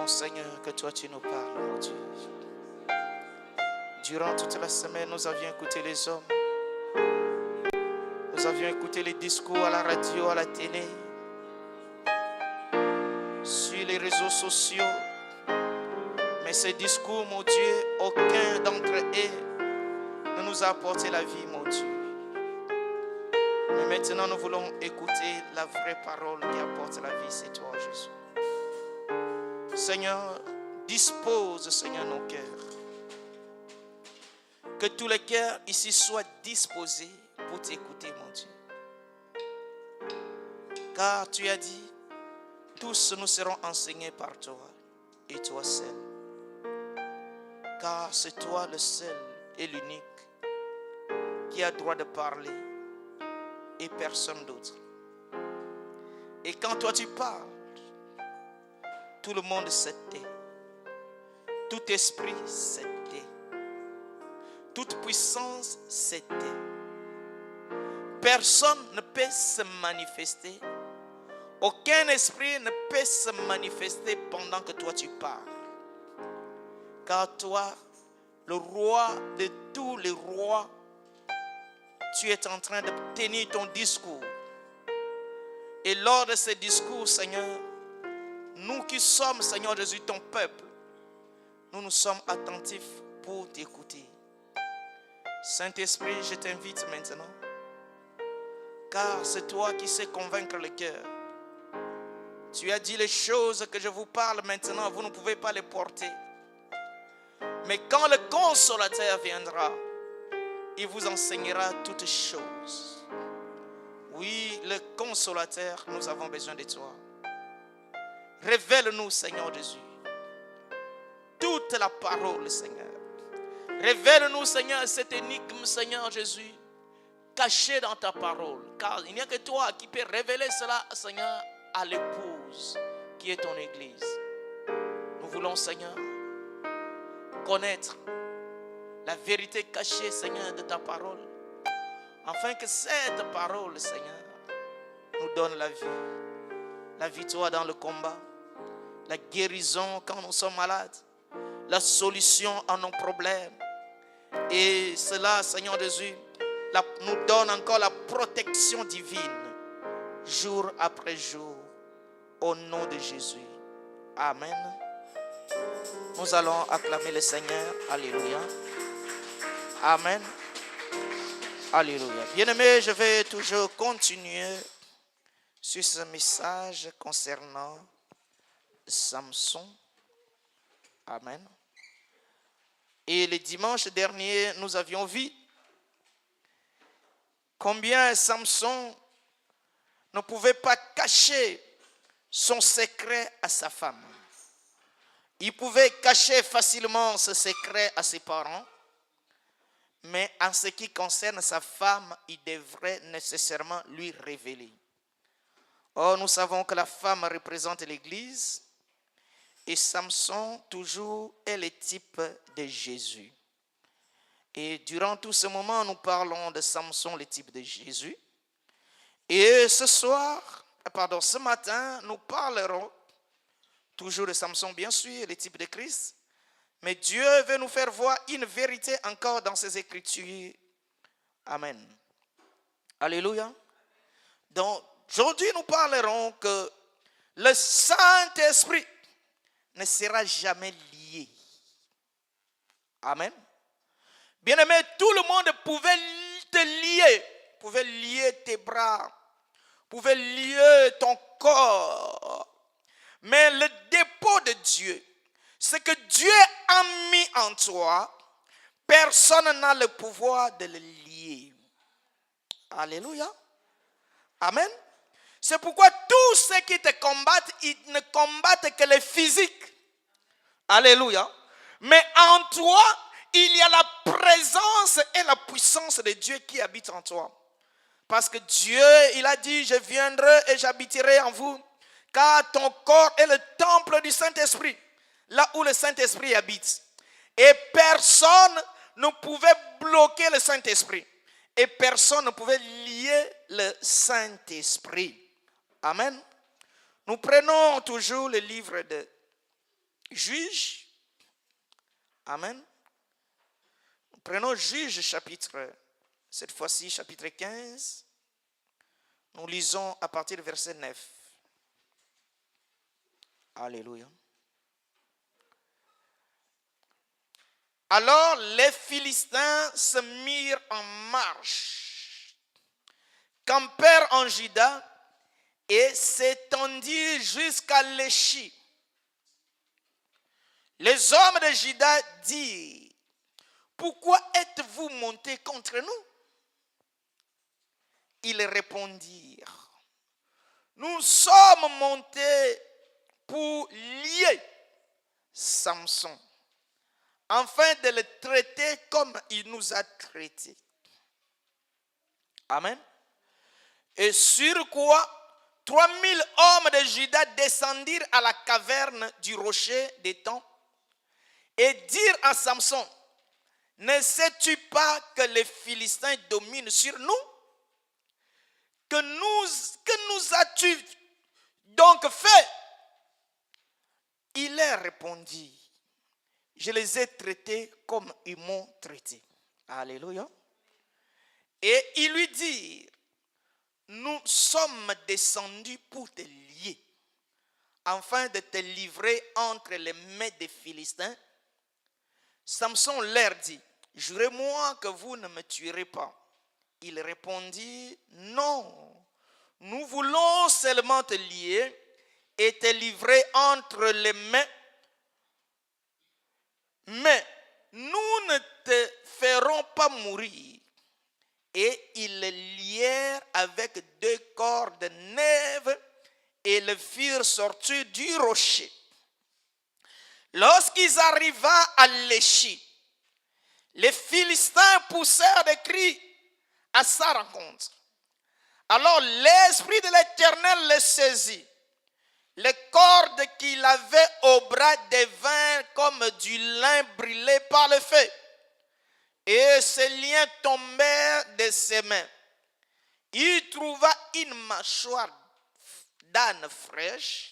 voulons, Seigneur, que toi tu nous parles, mon Dieu. Durant toute la semaine, nous avions écouté les hommes. Nous avions écouté les discours à la radio, à la télé, sur les réseaux sociaux. Mais ces discours, mon Dieu, aucun d'entre eux ne nous a apporté la vie, mon Dieu. Mais maintenant, nous voulons écouter la vraie parole qui apporte la vie, c'est toi, Jésus. Seigneur, dispose, Seigneur, nos cœurs. Que tous les cœurs ici soient disposés pour t'écouter, mon Dieu. Car tu as dit, tous nous serons enseignés par toi et toi seul. Car c'est toi le seul et l'unique qui a droit de parler et personne d'autre. Et quand toi tu parles, tout le monde se tait. Tout esprit se tait. Toute puissance se tait. Personne ne peut se manifester. Aucun esprit ne peut se manifester pendant que toi tu parles. Car toi, le roi de tous les rois, tu es en train de tenir ton discours. Et lors de ce discours, Seigneur, nous qui sommes, Seigneur Jésus, ton peuple, nous sommes attentifs pour t'écouter. Saint-Esprit, je t'invite maintenant, car c'est toi qui sais convaincre le cœur. Tu as dit les choses que je vous parle maintenant, vous ne pouvez pas les porter. Mais quand le Consolateur viendra, il vous enseignera toutes choses. Oui, le Consolateur, nous avons besoin de toi. Révèle-nous, Seigneur Jésus, toute la parole, Seigneur. Révèle-nous, Seigneur, cette énigme, Seigneur Jésus, cachée dans ta parole. Car il n'y a que toi qui peux révéler cela, Seigneur, à l'épouse qui est ton Église. Nous voulons, Seigneur, connaître la vérité cachée, Seigneur, de ta parole, afin que cette parole, Seigneur, nous donne la victoire dans le combat, la guérison quand nous sommes malades, la solution à nos problèmes. Et cela, Seigneur Jésus, nous donne encore la protection divine, jour après jour, au nom de Jésus. Amen. Nous allons acclamer le Seigneur. Alléluia. Amen. Alléluia. Bien-aimés, je vais toujours continuer sur ce message concernant Samson. Amen. Et le dimanche dernier, nous avions vu combien Samson ne pouvait pas cacher son secret à sa femme. Il pouvait cacher facilement ce secret à ses parents, mais en ce qui concerne sa femme, il devrait nécessairement lui révéler. Or, nous savons que la femme représente l'Église et Samson toujours est le type de Jésus. Et durant tout ce moment, nous parlons de Samson, le type de Jésus. Et ce matin, nous parlerons toujours de Samson, bien sûr, le type de Christ. Mais Dieu veut nous faire voir une vérité encore dans ses Écritures. Amen. Alléluia. Donc, aujourd'hui, nous parlerons que le Saint-Esprit ne sera jamais lié. Amen. Bien-aimé, tout le monde pouvait te lier, pouvait lier tes bras, pouvait lier ton corps. Mais le dépôt de Dieu, c'est que Dieu a mis en toi, personne n'a le pouvoir de le lier. Alléluia. Amen. C'est pourquoi tous ceux qui te combattent, ils ne combattent que le physique. Alléluia. Mais en toi, il y a la présence et la puissance de Dieu qui habite en toi. Parce que Dieu, il a dit, je viendrai et j'habiterai en vous. Car ton corps est le temple du Saint-Esprit. Là où le Saint-Esprit habite. Et personne ne pouvait bloquer le Saint-Esprit. Et personne ne pouvait lier le Saint-Esprit. Amen. Nous prenons toujours le livre de Juge. Amen. Prenons Juge chapitre, cette fois-ci chapitre 15. Nous lisons à partir du verset 9. Alléluia. Alors les Philistins se mirent en marche, campèrent en Juda et s'étendirent jusqu'à l'Échi. Les hommes de Juda dirent: pourquoi êtes-vous montés contre nous? Ils répondirent: nous sommes montés pour lier Samson, afin de le traiter comme il nous a traités. Amen. Et sur quoi 3000 hommes de Juda descendirent à la caverne du rocher d'étang et dirent à Samson: ne sais-tu pas que les Philistins dominent sur nous? Que nous as-tu donc fait? Il leur répondit: je les ai traités comme ils m'ont traité. Alléluia. Et ils lui dirent: nous sommes descendus pour te lier, afin de te livrer entre les mains des Philistins. Samson leur dit: jurez-moi que vous ne me tuerez pas. Il répondit: non, nous voulons seulement te lier et te livrer entre les mains, mais nous ne te ferons pas mourir. Et ils le lièrent avec 2 cordes neuves et le firent sortir du rocher. Lorsqu'ils arrivèrent à l'Échi, les Philistins poussèrent des cris à sa rencontre. Alors l'Esprit de l'Éternel les saisit. Les cordes qu'il avait au bras devinrent comme du lin brûlé par le feu. Et ses liens tombèrent de ses mains. Il trouva une mâchoire d'âne fraîche.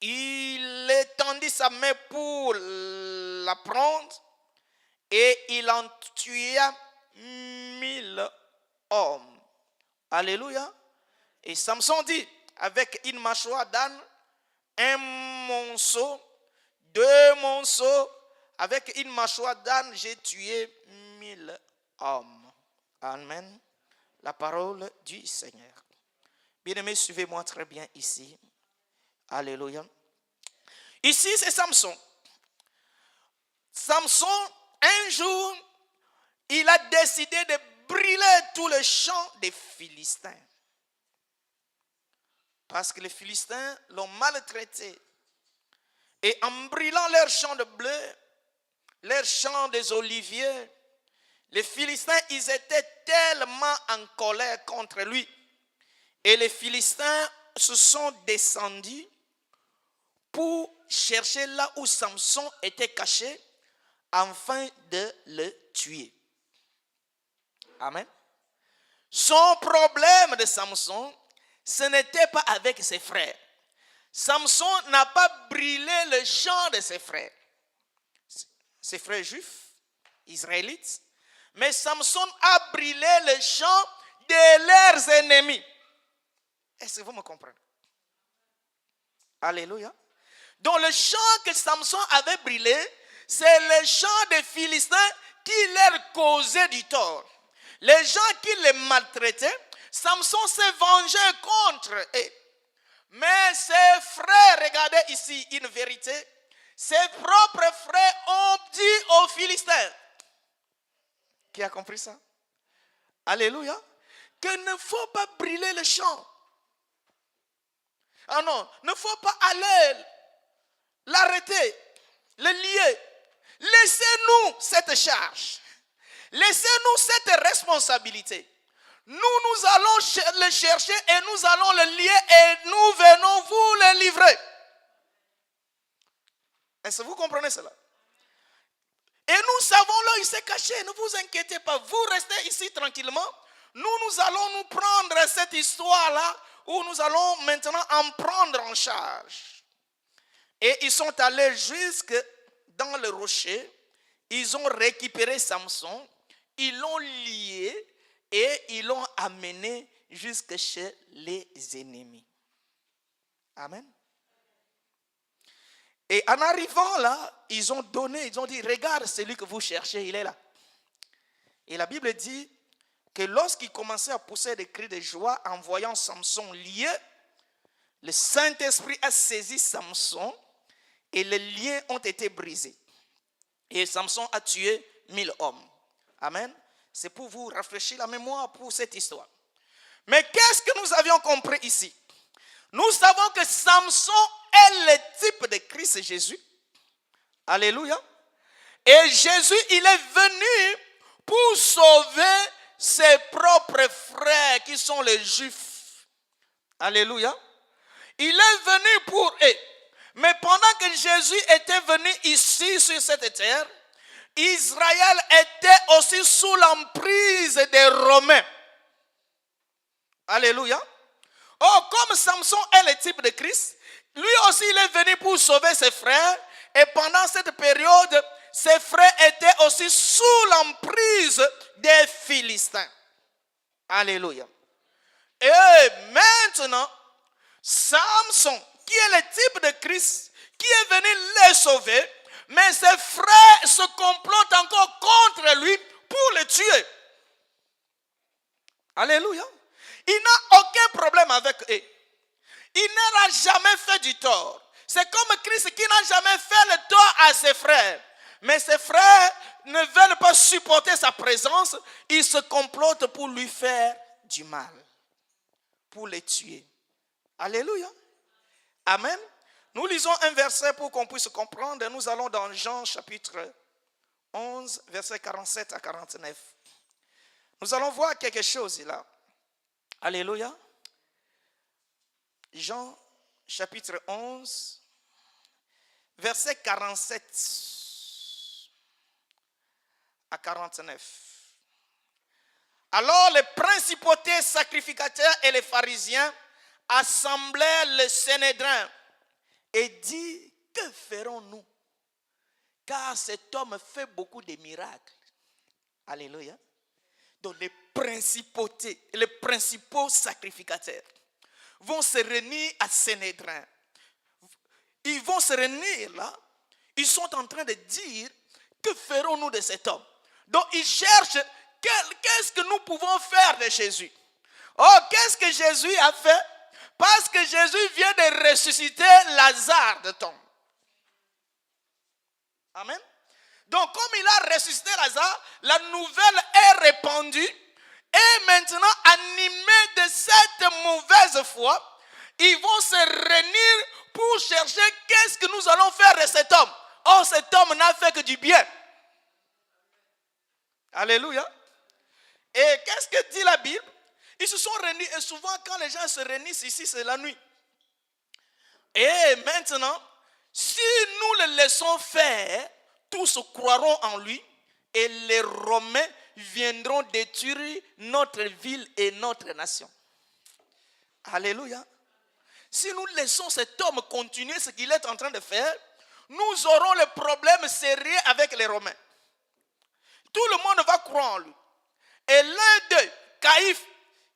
Il étendit sa main pour la prendre et il en tua 1000 hommes. Alléluia. Et Samson dit: avec une mâchoire d'âne, un monceau, 2 monceaux, avec une mâchoire d'âne, j'ai tué 1000 hommes. Amen. La parole du Seigneur. Bien-aimés, suivez-moi très bien ici. Alléluia. Ici, c'est Samson. Samson, un jour, il a décidé de brûler tout le champ des Philistins. Parce que les Philistins l'ont maltraité. Et en brûlant leur champ de blé, leur champ des oliviers, les Philistins, ils étaient tellement en colère contre lui. Et les Philistins se sont descendus pour chercher là où Samson était caché, afin de le tuer. Amen. Son problème de Samson, ce n'était pas avec ses frères. Samson n'a pas brûlé le champ de ses frères juifs, israélites, mais Samson a brûlé le champ de leurs ennemis. Est-ce que vous me comprenez? Alléluia. Donc le champ que Samson avait brûlé, c'est le champ des Philistins qui leur causait du tort. Les gens qui les maltraitaient, Samson s'est vengé contre eux. Mais ses frères, regardez ici une vérité, ses propres frères ont dit aux Philistins. Qui a compris ça? Alléluia. Qu'il ne faut pas brûler le champ. Ah non, il ne faut pas aller l'arrêter, le lier. Laissez-nous cette charge. Laissez-nous cette responsabilité. Nous allons le chercher et nous allons le lier et nous venons vous le livrer. Est-ce que vous comprenez cela? Et nous savons là, il s'est caché. Ne vous inquiétez pas. Vous restez ici tranquillement. Nous allons nous prendre cette histoire-là où nous allons maintenant en prendre en charge. Et ils sont allés jusque dans le rocher. Ils ont récupéré Samson. Ils l'ont lié et ils l'ont amené jusque chez les ennemis. Amen. Et en arrivant là, ils ont dit, regarde celui que vous cherchez, il est là. Et la Bible dit que lorsqu'ils commençaient à pousser des cris de joie en voyant Samson lié, le Saint-Esprit a saisi Samson et les liens ont été brisés. Et Samson a tué 1000 hommes. Amen. C'est pour vous rafraîchir la mémoire pour cette histoire. Mais qu'est-ce que nous avions compris ici? Nous savons que Samson est le type de Christ Jésus. Alléluia. Et Jésus, il est venu pour sauver ses propres frères qui sont les Juifs. Alléluia. Il est venu pour eux. Mais pendant que Jésus était venu ici sur cette terre, Israël était aussi sous l'emprise des Romains. Alléluia. Oh, comme Samson est le type de Christ, lui aussi il est venu pour sauver ses frères. Et pendant cette période, ses frères étaient aussi sous l'emprise des Philistins. Alléluia. Et maintenant, Samson, qui est le type de Christ, qui est venu les sauver, mais ses frères se complotent encore contre lui pour le tuer. Alléluia. Il n'a aucun problème avec eux. Il n'aura jamais fait du tort. C'est comme Christ qui n'a jamais fait le tort à ses frères. Mais ses frères ne veulent pas supporter sa présence. Ils se complotent pour lui faire du mal. Pour les tuer. Alléluia. Amen. Nous lisons un verset pour qu'on puisse comprendre. Nous allons dans Jean chapitre 11, versets 47 à 49. Nous allons voir quelque chose là. Alléluia. Jean chapitre 11, verset 47 à 49. Alors les principautés sacrificateurs et les pharisiens assemblèrent le Sanhédrin et dit, que ferons-nous? Car cet homme fait beaucoup de miracles. Alléluia. Donc les principautés, les principaux sacrificateurs vont se réunir à Sanhédrin. Ils vont se réunir là. Ils sont en train de dire, que ferons-nous de cet homme? Donc ils cherchent, qu'est-ce que nous pouvons faire de Jésus? Oh, qu'est-ce que Jésus a fait? Parce que Jésus vient de ressusciter Lazare de tombe. Amen. Donc comme il a ressuscité Lazare, la nouvelle est répandue. Et maintenant, animés de cette mauvaise foi, ils vont se réunir pour chercher qu'est-ce que nous allons faire de cet homme. Oh, cet homme n'a fait que du bien. Alléluia. Et qu'est-ce que dit la Bible? Ils se sont réunis et souvent quand les gens se réunissent ici, c'est la nuit. Et maintenant, si nous le laissons faire, tous croiront en lui et les Romains viendront détruire notre ville et notre nation. Alléluia. Si nous laissons cet homme continuer ce qu'il est en train de faire, nous aurons le problème sérieux avec les Romains. Tout le monde va croire en lui. Et l'un d'eux, Caïphe,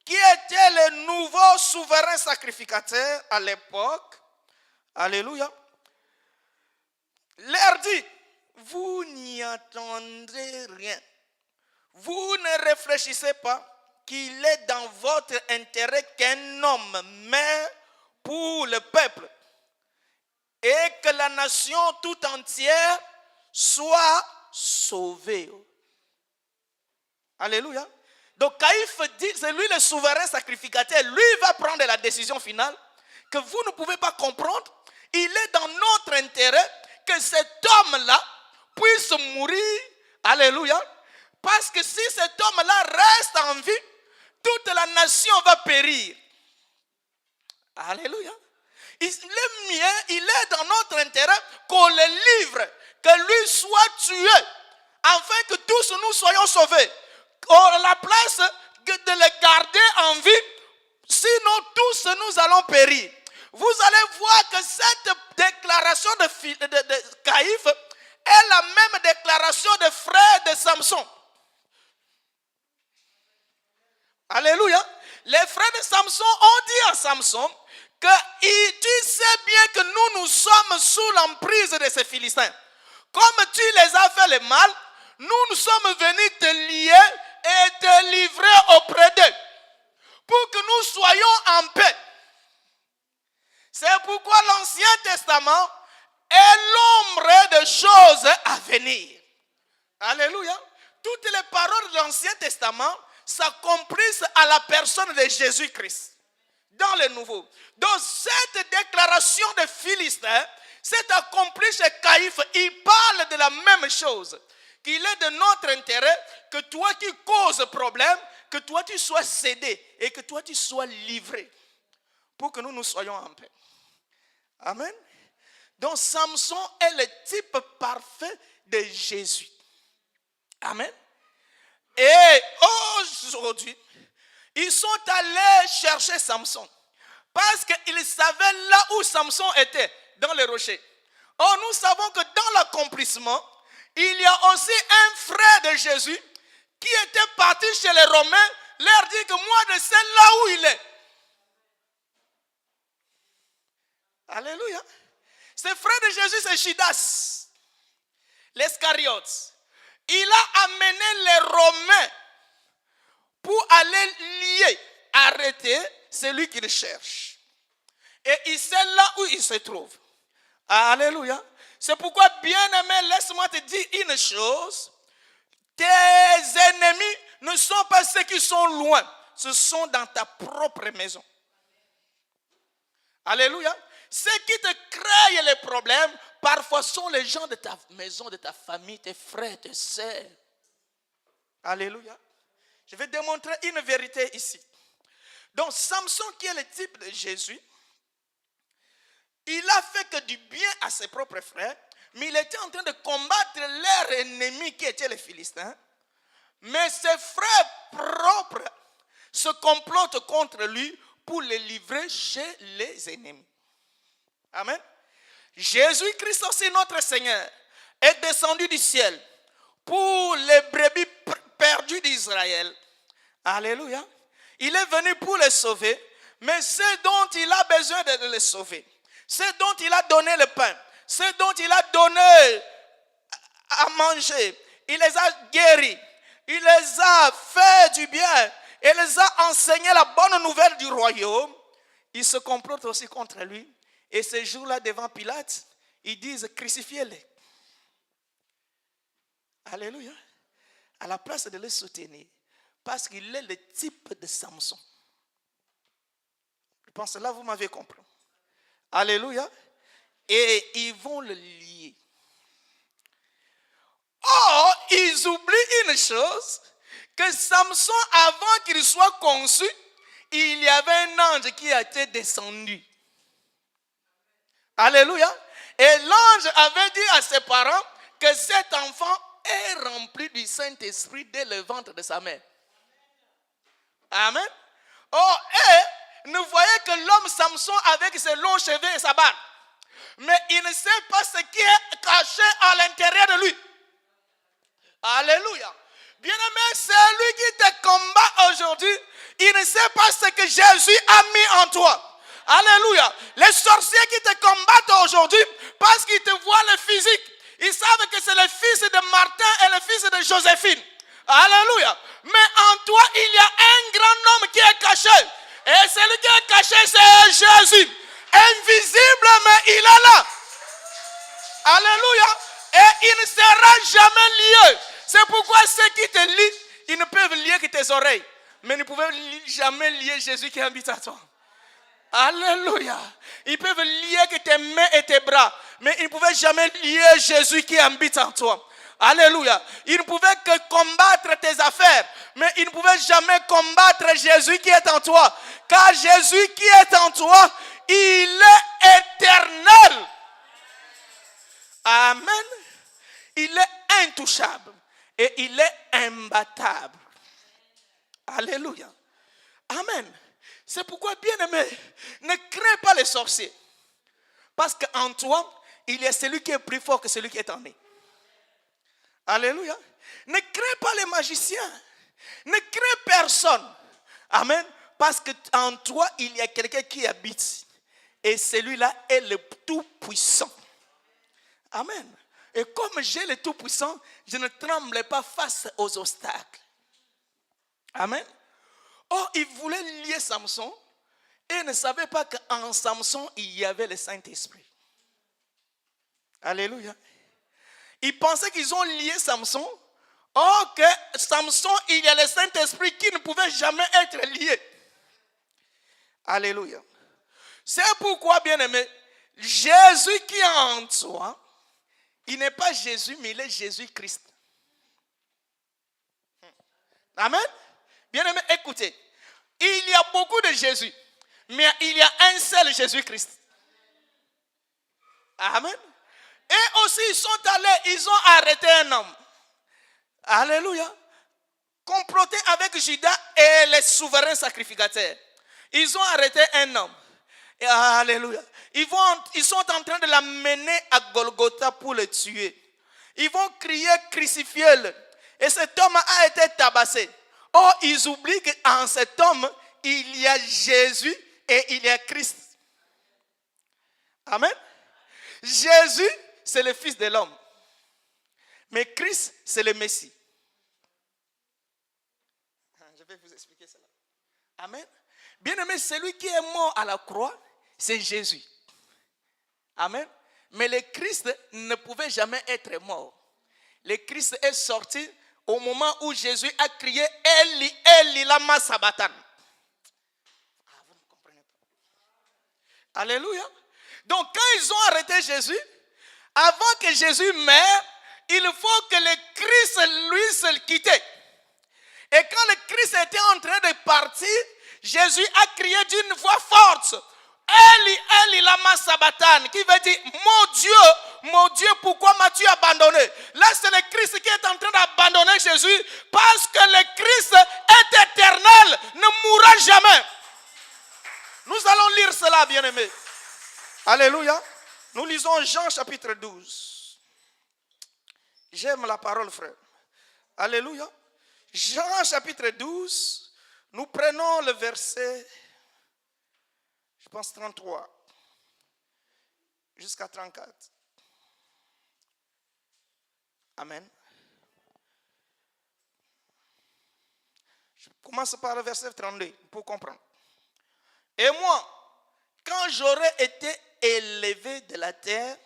qui était le nouveau souverain sacrificateur à l'époque, alléluia, leur dit, vous n'y entendrez rien. Vous ne réfléchissez pas qu'il est dans votre intérêt qu'un homme meure pour le peuple et que la nation tout entière soit sauvée. Alléluia. Donc Caïphe dit, c'est lui le souverain sacrificateur, lui va prendre la décision finale que vous ne pouvez pas comprendre. Il est dans notre intérêt que cet homme-là puisse mourir. Alléluia. Parce que si cet homme-là reste en vie, toute la nation va périr. Alléluia. Le mien, il est dans notre intérêt qu'on le livre, que lui soit tué, afin que tous nous soyons sauvés. À la place de le garder en vie, sinon tous nous allons périr. vous allez voir que cette déclaration de Caïphe est la même déclaration des frères de Samson. Alléluia. Les frères de Samson ont dit à Samson que tu sais bien que nous sommes sous l'emprise de ces Philistins. Comme tu les as fait le mal, nous sommes venus te lier et te livrer auprès d'eux pour que nous soyons en paix. C'est pourquoi l'Ancien Testament est l'ombre de choses à venir. Alléluia. Toutes les paroles de l'Ancien Testament s'accomplissent à la personne de Jésus-Christ. Dans le Nouveau. Donc cette déclaration de Philistins s'est accomplie chez Caïphe. Il parle de la même chose. Qu'il est de notre intérêt que toi qui causes problème, que toi tu sois cédé et que toi tu sois livré. Pour que nous soyons en paix. Amen. Donc Samson est le type parfait de Jésus. Amen. Et aujourd'hui, ils sont allés chercher Samson. Parce qu'ils savaient là où Samson était, dans les rochers. Or, nous savons que dans l'accomplissement, il y a aussi un frère de Jésus qui était parti chez les Romains, leur dit que moi je sais là où il est. Alléluia. Ce frère de Jésus, c'est Judas, l'Iscariote. Il a amené les Romains pour aller lier, arrêter celui qu'il cherche. Et il sait là où il se trouve. Alléluia. C'est pourquoi, bien-aimé, laisse-moi te dire une chose. Tes ennemis ne sont pas ceux qui sont loin. Ce sont dans ta propre maison. Alléluia. Ceux qui te créent les problèmes, parfois sont les gens de ta maison, de ta famille, tes frères, tes sœurs. Alléluia. Je vais démontrer une vérité ici. Donc Samson, qui est le type de Jésus, il a fait que du bien à ses propres frères, mais il était en train de combattre leur ennemi qui était les Philistins. Mais ses frères propres se complotent contre lui pour les livrer chez les ennemis. Amen. Jésus-Christ aussi, notre Seigneur, est descendu du ciel pour les brebis perdues d'Israël. Alléluia. Il est venu pour les sauver, mais ce dont il a besoin de les sauver, ce dont il a donné le pain, ce dont il a donné à manger, il les a guéris, il les a fait du bien, et les a enseigné la bonne nouvelle du royaume. Ils se complotent aussi contre lui. Et ce jour-là, devant Pilate, ils disent crucifiez-les. Alléluia. À la place de le soutenir, parce qu'il est le type de Samson. Je pense que là, vous m'avez compris. Alléluia. Et ils vont le lier. Or, ils oublient une chose, que Samson, avant qu'il soit conçu, il y avait un ange qui a été descendu. Alléluia. Et l'ange avait dit à ses parents que cet enfant est rempli du Saint-Esprit dès le ventre de sa mère. Amen. Or, eux ne voyaient que l'homme Samson avec ses longs cheveux et sa barbe. Mais il ne sait pas ce qui est caché à l'intérieur de lui. Alléluia. Bien-aimé, c'est lui qui te combat aujourd'hui. Il ne sait pas ce que Jésus a mis en toi. Alléluia. Les sorciers qui te combattent aujourd'hui, parce qu'ils te voient le physique, ils savent que c'est le fils de Martin et le fils de Joséphine. Alléluia. Mais en toi, il y a un grand homme qui est caché. Et celui qui est caché, c'est Jésus. Invisible, mais il est là. Alléluia. Et il ne sera jamais lié. C'est pourquoi ceux qui te lient, ils ne peuvent lier que tes oreilles. Mais ils ne peuvent jamais lier Jésus qui habite à toi. Alléluia. Ils peuvent lier que tes mains et tes bras. Mais ils ne pouvaient jamais lier Jésus qui habite en toi. Alléluia. Ils ne pouvaient que combattre tes affaires. Mais ils ne pouvaient jamais combattre Jésus qui est en toi. Car Jésus qui est en toi, il est éternel. Amen. Il est intouchable. Et il est imbattable. Alléluia. Amen. C'est pourquoi, bien-aimé, ne crains pas les sorciers. Parce qu'en toi, il y a celui qui est plus fort que celui qui est en lui. Alléluia. Ne crains pas les magiciens. Ne crains personne. Amen. Parce qu'en toi, il y a quelqu'un qui habite. Et celui-là est le Tout-Puissant. Amen. Et comme j'ai le Tout-Puissant, je ne tremble pas face aux obstacles. Amen. Or, il voulait lier Samson et ne savait pas qu'en Samson, il y avait le Saint-Esprit. Alléluia. Ils pensaient qu'ils ont lié Samson. Or, que Samson, il y a le Saint-Esprit qui ne pouvait jamais être lié. Alléluia. C'est pourquoi, bien-aimé, Jésus qui est en toi, il n'est pas Jésus, mais il est Jésus-Christ. Amen. Bien-aimé, écoutez. Il y a beaucoup de Jésus, mais il y a un seul Jésus-Christ. Amen. Et aussi, ils ont arrêté un homme. Alléluia. Comploté avec Judas et les souverains sacrificateurs. Ils ont arrêté un homme. Et alléluia. Ils sont en train de l'amener à Golgotha pour le tuer. Ils vont crier, crucifiez-le. Et cet homme a été tabassé. Or, ils oublient qu'en cet homme, il y a Jésus et il y a Christ. Amen. Jésus, c'est le Fils de l'homme. Mais Christ, c'est le Messie. Je vais vous expliquer cela. Amen. Bien-aimé, celui qui est mort à la croix, c'est Jésus. Amen. Mais le Christ ne pouvait jamais être mort. Le Christ est sorti au moment où Jésus a crié Eli, Eli, lama sabachthani. Ah, vous ne comprenez pas. Alléluia. Donc, quand ils ont arrêté Jésus, avant que Jésus meure, il faut que le Christ lui se quitte. Et quand le Christ était en train de partir, Jésus a crié d'une voix forte Eli, Eli, lama sabachthani, qui veut dire mon Dieu, pourquoi m'as-tu abandonné? Là, c'est le Christ qui est en train d'abandonner Jésus parce que le Christ est éternel, ne mourra jamais. Nous allons lire cela, bien-aimés. Alléluia. Nous lisons Jean chapitre 12. J'aime la parole, frère. Alléluia. Jean chapitre 12, nous prenons le verset, je pense 33, jusqu'à 34. Amen. Je commence par le verset 32 pour comprendre. Et moi, quand j'aurai été élevé de la terre,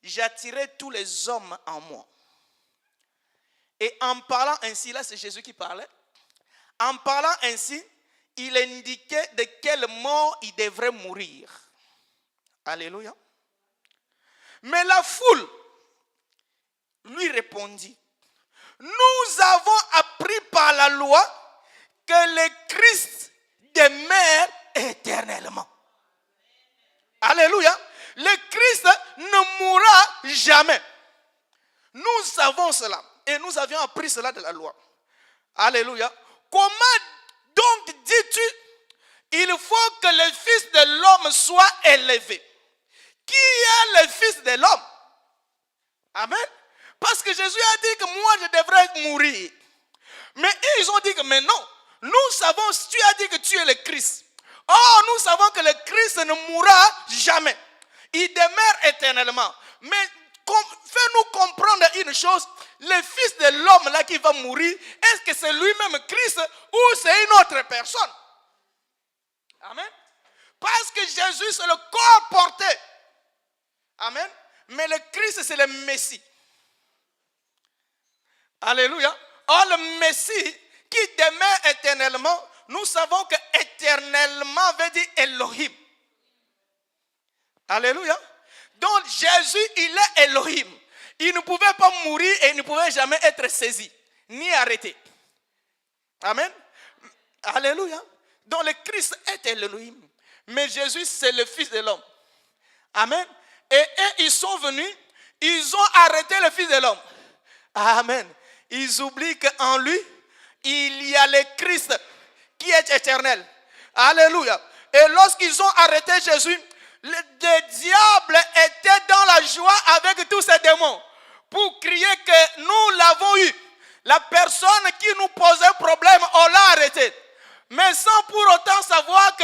j'attirai tous les hommes en moi. Et en parlant ainsi, là c'est Jésus qui parlait, en parlant ainsi, il indiquait de quelle mort il devrait mourir. Alléluia. Mais la foule lui répondit, nous avons appris par la loi que le Christ demeure éternellement. Alléluia. Le Christ ne mourra jamais. Nous savons cela. Et nous avions appris cela de la loi. Alléluia. Comment donc dis-tu, il faut que le Fils de l'homme soit élevé? Qui est le Fils de l'homme? Amen. Parce que Jésus a dit que moi je devrais mourir. Mais ils ont dit que mais non. Nous savons, tu as dit que tu es le Christ. Or, nous savons que le Christ ne mourra jamais. Il demeure éternellement. Mais fais-nous comprendre une chose. Le Fils de l'homme là qui va mourir, est-ce que c'est lui-même Christ ou c'est une autre personne? Amen. Parce que Jésus c'est le corps porté. Amen. Mais le Christ c'est le Messie. Alléluia. Or le Messie qui demeure éternellement, nous savons que éternellement veut dire Elohim. Alléluia. Donc Jésus il est Elohim. Il ne pouvait pas mourir et il ne pouvait jamais être saisi, ni arrêté. Amen. Alléluia. Donc le Christ est Elohim. Mais Jésus, c'est le Fils de l'homme. Amen. Et ils sont venus, ils ont arrêté le Fils de l'homme. Amen. Ils oublient qu'en lui, il y a le Christ qui est éternel. Alléluia. Et lorsqu'ils ont arrêté Jésus, le diable était dans la joie avec tous ces démons pour crier que nous l'avons eu. La personne qui nous posait problème, on l'a arrêté. Mais sans pour autant savoir que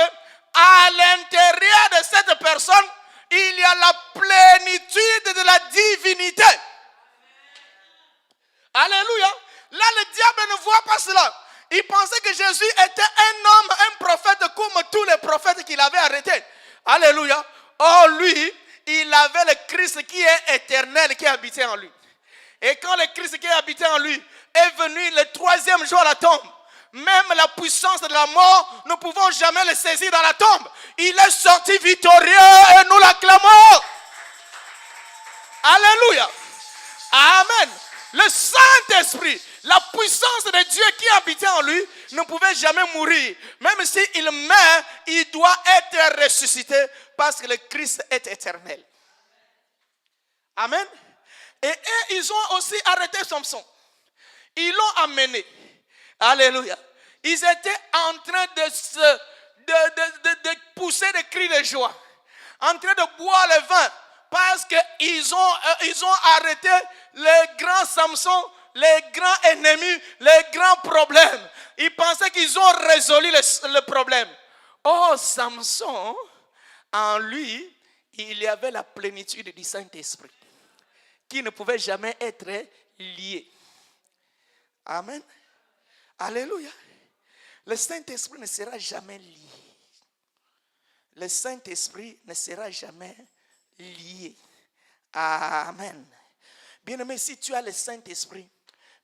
à l'intérieur de cette personne, il y a la plénitude de la divinité. Alléluia. Là, le diable ne voit pas cela. Il pensait que Jésus était un homme, un prophète comme tous les prophètes qu'il avait arrêtés. Alléluia. Or, lui, il avait le Christ qui est éternel, qui habitait en lui. Et quand le Christ qui habitait en lui est venu le troisième jour à la tombe, même la puissance de la mort, nous ne pouvons jamais le saisir dans la tombe. Il est sorti victorieux et nous l'acclamons. Alléluia. Amen. Le Saint-Esprit, la puissance de Dieu qui habitait en lui, ne pouvait jamais mourir. Même s'il meurt, il doit être ressuscité parce que le Christ est éternel. Amen. Et ils ont aussi arrêté Samson. Ils l'ont amené. Alléluia. Ils étaient en train de pousser des cris de joie. En train de boire le vin. Parce qu'ils ont arrêté les grands Samson, les grands ennemis, les grands problèmes. Ils pensaient qu'ils ont résolu le problème. Oh, Samson, en lui, il y avait la plénitude du Saint-Esprit qui ne pouvait jamais être lié. Amen. Alléluia. Le Saint-Esprit ne sera jamais lié. Le Saint-Esprit ne sera jamais lié. Amen. Bien-aimé, si tu as le Saint-Esprit,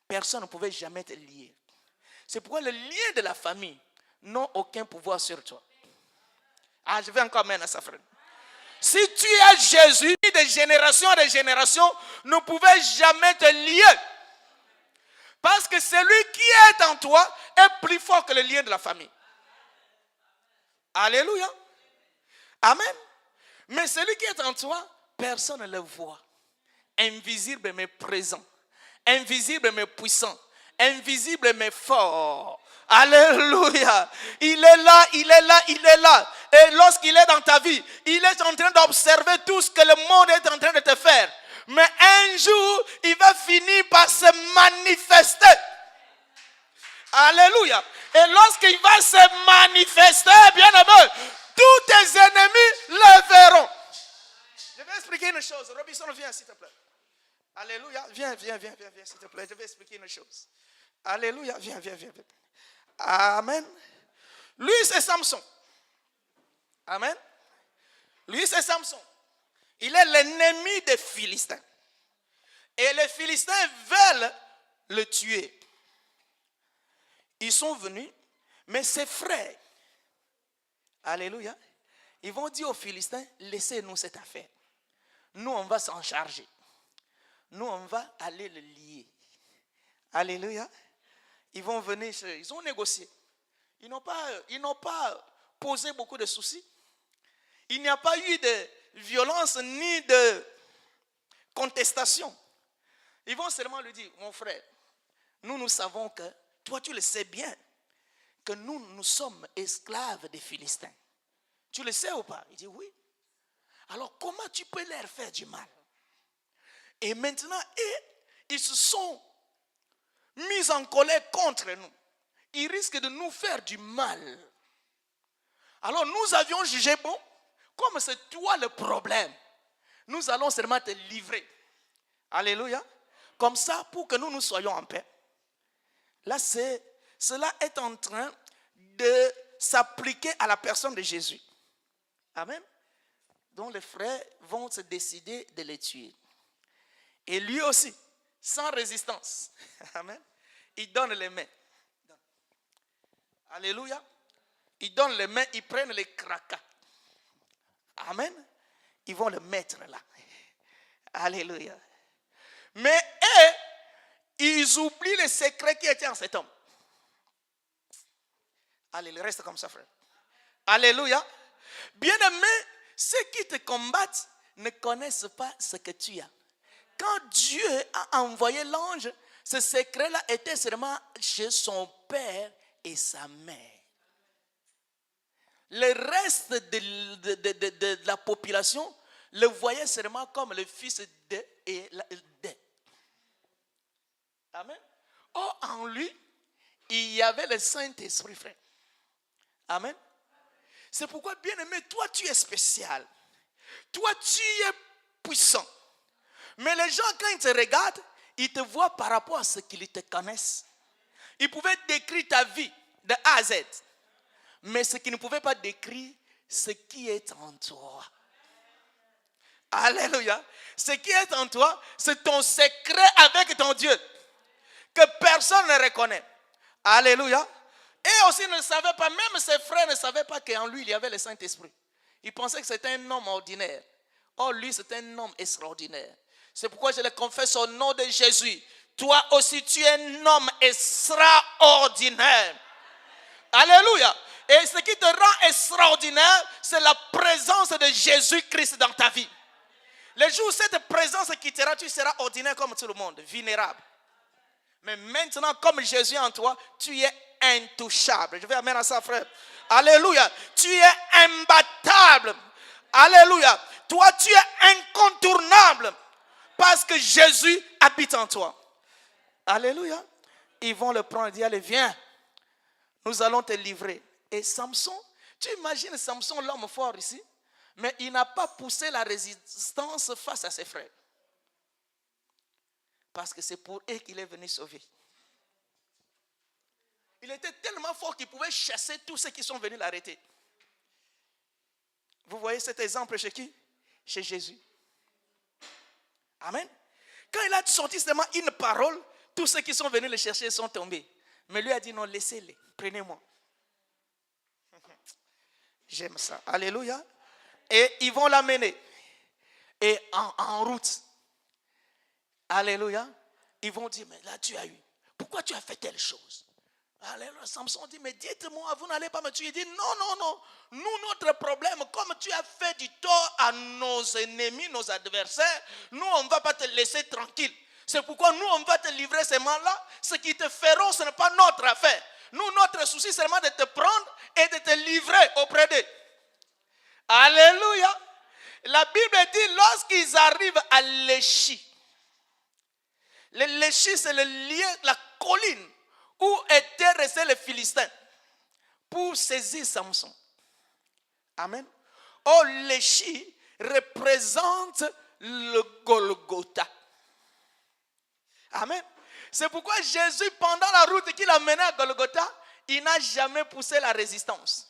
personne ne pouvait jamais te lier. C'est pourquoi le lien de la famille n'a aucun pouvoir sur toi. Ah, je vais encore mener à ça, frère. Si tu as Jésus, de génération en génération, ne pouvait jamais te lier. Parce que celui qui est en toi est plus fort que le lien de la famille. Alléluia. Amen. Mais celui qui est en toi, personne ne le voit. Invisible mais présent. Invisible mais puissant. Invisible mais fort. Alléluia. Il est là, il est là, il est là. Et lorsqu'il est dans ta vie, il est en train d'observer tout ce que le monde est en train de te faire. Mais un jour, il va finir par se manifester. Alléluia. Et lorsqu'il va se manifester, bien aimé, tous tes ennemis le verront. Je vais expliquer une chose. Robinson, viens s'il te plaît. Alléluia. Viens, s'il te plaît. Je vais expliquer une chose. Alléluia. Viens. Amen. Lui, c'est Samson. Amen. Lui, c'est Samson. Il est l'ennemi des Philistins. Et les Philistins veulent le tuer. Ils sont venus, mais ses frères, alléluia, ils vont dire aux Philistins, laissez-nous cette affaire. Nous, on va s'en charger. Nous, on va aller le lier. Alléluia. Ils vont venir, ils ont négocié. Ils n'ont pas posé beaucoup de soucis. Il n'y a pas eu de violence ni de contestation. Ils vont seulement lui dire, mon frère, nous savons que, toi tu le sais bien, que nous sommes esclaves des Philistins. Tu le sais ou pas? Il dit oui. Alors comment tu peux leur faire du mal? Et maintenant, ils se sont mis en colère contre nous. Ils risquent de nous faire du mal. Alors nous avions jugé bon, comme c'est toi le problème, nous allons seulement te livrer. Alléluia. Comme ça, pour que nous soyons en paix. Là, cela est en train de s'appliquer à la personne de Jésus. Amen. Donc les frères vont se décider de les tuer. Et lui aussi, sans résistance. Amen. Il donne les mains. Alléluia. Il donne les mains, ils prennent les cracas. Amen. Ils vont le mettre là. Alléluia. Mais eux, ils oublient le secret qui était en cet homme. Allez, reste comme ça, frère. Alléluia. Bien-aimé, ceux qui te combattent ne connaissent pas ce que tu as. Quand Dieu a envoyé l'ange, ce secret-là était seulement chez son père et sa mère. le reste de la population le voyait seulement comme le fils de et de. Amen. Or, en lui, il y avait le Saint-Esprit, frère. Amen. C'est pourquoi, bien aimé, toi, tu es spécial. Toi, tu es puissant. Mais les gens, quand ils te regardent, ils te voient par rapport à ce qu'ils te connaissent. Ils pouvaient décrire ta vie de A à Z. Mais ce qu'ils ne pouvaient pas décrire, ce qui est en toi. Alléluia. Ce qui est en toi, c'est ton secret avec ton Dieu. Que personne ne reconnaît. Alléluia. Et aussi ne savaient pas, même ses frères ne savaient pas qu'en lui il y avait le Saint-Esprit. Ils pensaient que c'était un homme ordinaire. Or lui c'est un homme extraordinaire. C'est pourquoi je le confesse au nom de Jésus. Toi aussi tu es un homme extraordinaire. Alléluia. Et ce qui te rend extraordinaire, c'est la présence de Jésus-Christ dans ta vie. Le jour où cette présence quittera, tu seras ordinaire comme tout le monde, vulnérable. Mais maintenant, comme Jésus en toi, tu es intouchable. Je vais amener à ça, frère. Alléluia. Tu es imbattable. Alléluia. Toi, tu es incontournable. Parce que Jésus habite en toi. Alléluia. Ils vont le prendre et dire, allez, viens. Nous allons te livrer. Et Samson, tu imagines Samson, l'homme fort ici, mais il n'a pas poussé la résistance face à ses frères. Parce que c'est pour eux qu'il est venu sauver. Il était tellement fort qu'il pouvait chasser tous ceux qui sont venus l'arrêter. Vous voyez cet exemple chez qui? Chez Jésus. Amen. Quand il a sorti seulement une parole, tous ceux qui sont venus le chercher sont tombés. Mais lui a dit non, laissez-les, prenez-moi. J'aime ça. Alléluia. Et ils vont l'amener. Et en route, alléluia, ils vont dire, mais là tu as eu. Pourquoi tu as fait telle chose? Alléluia. Samson dit, mais dites-moi, vous n'allez pas me tuer. Il dit, non. Nous, notre problème, comme tu as fait du tort à nos ennemis, nos adversaires, nous, on ne va pas te laisser tranquille. C'est pourquoi nous, on va te livrer ces mains-là. Ce qui te feront, ce n'est pas notre affaire. Nous, notre souci, c'est seulement de te prendre et de te livrer auprès d'eux. Alléluia. La Bible dit, lorsqu'ils arrivent à Léchi, le Léchi, c'est le lieu, la colline où étaient restés les Philistins pour saisir Samson. Amen. Or, Léchi représente le Golgotha. Amen. C'est pourquoi Jésus, pendant la route qu'il a menée à Golgotha, il n'a jamais poussé la résistance.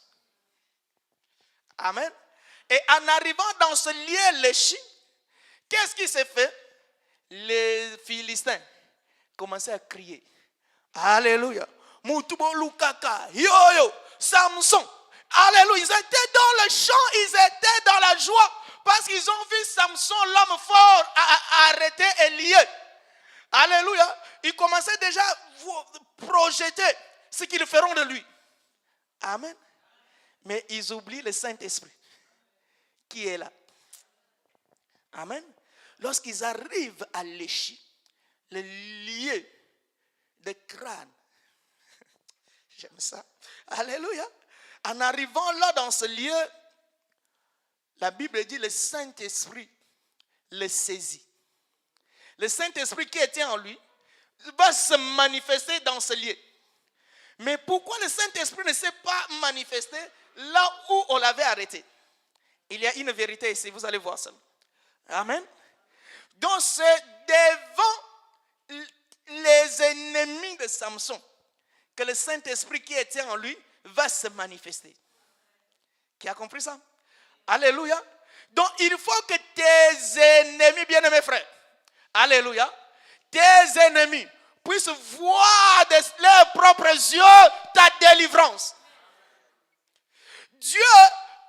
Amen. Et en arrivant dans ce lieu Léchi, qu'est-ce qui s'est fait? Les Philistins commençaient à crier. Alléluia. Mutubo Lukaka. Yo, Samson. Alléluia. Ils étaient dans le chant, ils étaient dans la joie. Parce qu'ils ont vu Samson, l'homme fort, arrêter et lié. Alléluia. Ils commençaient déjà à projeter ce qu'ils feront de lui. Amen. Mais ils oublient le Saint-Esprit qui est là. Amen. Lorsqu'ils arrivent à Léchi, le lieu de crâne. J'aime ça. Alléluia. En arrivant là dans ce lieu, la Bible dit le Saint-Esprit le saisit. Le Saint-Esprit qui était en lui va se manifester dans ce lieu. Mais pourquoi le Saint-Esprit ne s'est pas manifesté là où on l'avait arrêté? Il y a une vérité ici, vous allez voir ça. Amen. Donc c'est devant les ennemis de Samson que le Saint-Esprit qui était en lui va se manifester. Qui a compris ça? Alléluia. Donc il faut que tes ennemis, bien-aimés frères, alléluia, tes ennemis puissent voir de leurs propres yeux ta délivrance. Dieu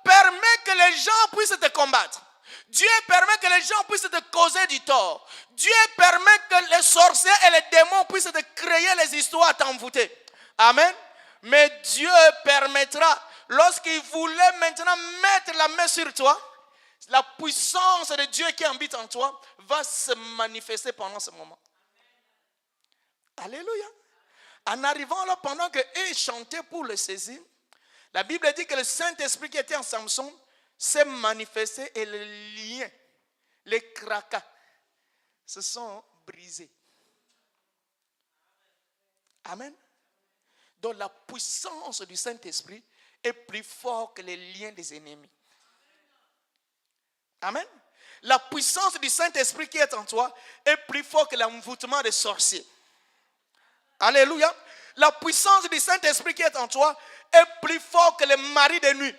permet que les gens puissent te combattre. Dieu permet que les gens puissent te causer du tort. Dieu permet que les sorciers et les démons puissent te créer les histoires à t'envoûter. Amen. Mais Dieu permettra, lorsqu'il voulait maintenant mettre la main sur toi, la puissance de Dieu qui habite en toi va se manifester pendant ce moment. Alléluia. En arrivant là, pendant qu'eux chantaient pour le saisir, La Bible dit que le Saint-Esprit qui était en Samson s'est manifesté et les liens, les cracas se sont brisés. Amen. Donc la puissance du Saint-Esprit est plus forte que les liens des ennemis. Amen. La puissance du Saint-Esprit qui est en toi est plus forte que l'envoûtement des sorciers. Alléluia. La puissance du Saint-Esprit qui est en toi est plus forte que les maris de nuit.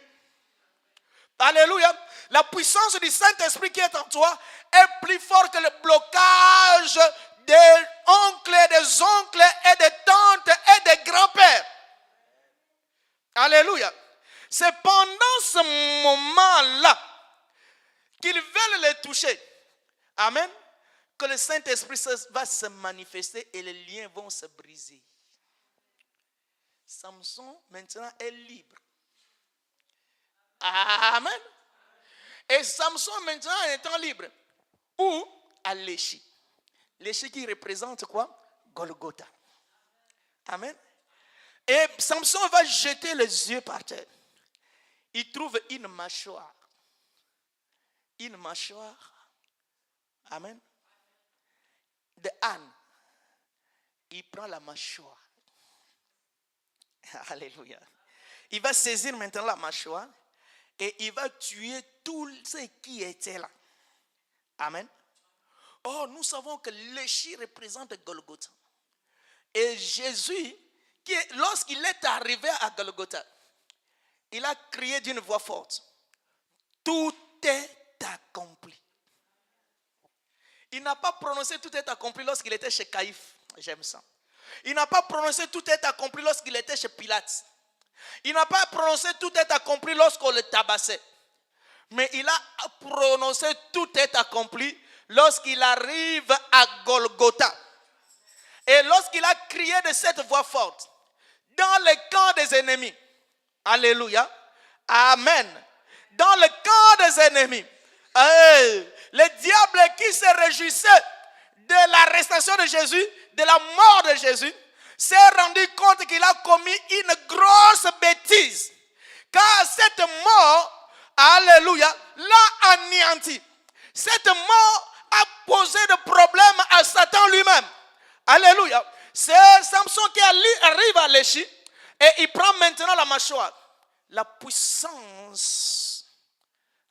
Alléluia. La puissance du Saint-Esprit qui est en toi est plus forte que le blocage des oncles, des oncles et des tantes et des grands-pères. Alléluia. C'est pendant ce moment-là qu'ils veulent les toucher. Amen. Que le Saint-Esprit va se manifester et les liens vont se briser. Samson maintenant est libre. Amen. Et Samson maintenant étant libre. Où? À Léchi. Léchi qui représente quoi? Golgotha. Amen. Et Samson va jeter les yeux par terre. Il trouve une mâchoire. Une mâchoire. Amen. De âne. Il prend la mâchoire. Alléluia. Il va saisir maintenant la mâchoire et il va tuer tous ceux qui étaient là. Amen. Oh, nous savons que Léchi représente Golgotha. Et Jésus, lorsqu'il est arrivé à Golgotha, il a crié d'une voix forte: tout est accompli. Il n'a pas prononcé tout est accompli lorsqu'il était chez Caïphe. J'aime ça. Il n'a pas prononcé tout est accompli lorsqu'il était chez Pilate. Il n'a pas prononcé tout est accompli lorsqu'on le tabassait. Mais il a prononcé tout est accompli lorsqu'il arrive à Golgotha. Et lorsqu'il a crié de cette voix forte, dans le camp des ennemis. Alléluia. Amen. Dans le camp des ennemis. Le diable qui se réjouissait de l'arrestation de Jésus, de la mort de Jésus, s'est rendu compte qu'il a commis une grosse bêtise. Car cette mort, alléluia, l'a anéanti. Cette mort a posé de problèmes à Satan lui-même. Alléluia. C'est Samson qui arrive à Léchi et il prend maintenant la mâchoire. La puissance,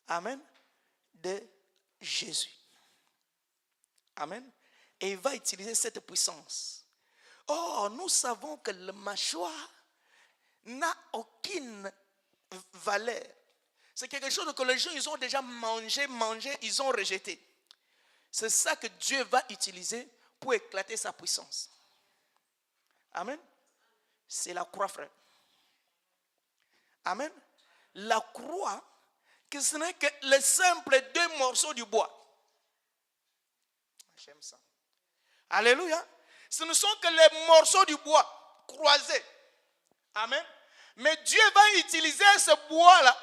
amen, de Jésus. Amen. Et il va utiliser cette puissance. Oh, nous savons que le mâchoire n'a aucune valeur. C'est quelque chose que les gens ils ont déjà mangé, ils ont rejeté. C'est ça que Dieu va utiliser pour éclater sa puissance. Amen. C'est la croix, frère. Amen. La croix, que ce n'est que les simples 2 morceaux du bois. J'aime ça. Alléluia. Ce ne sont que les morceaux du bois croisés. Amen. Mais Dieu va utiliser ce bois-là,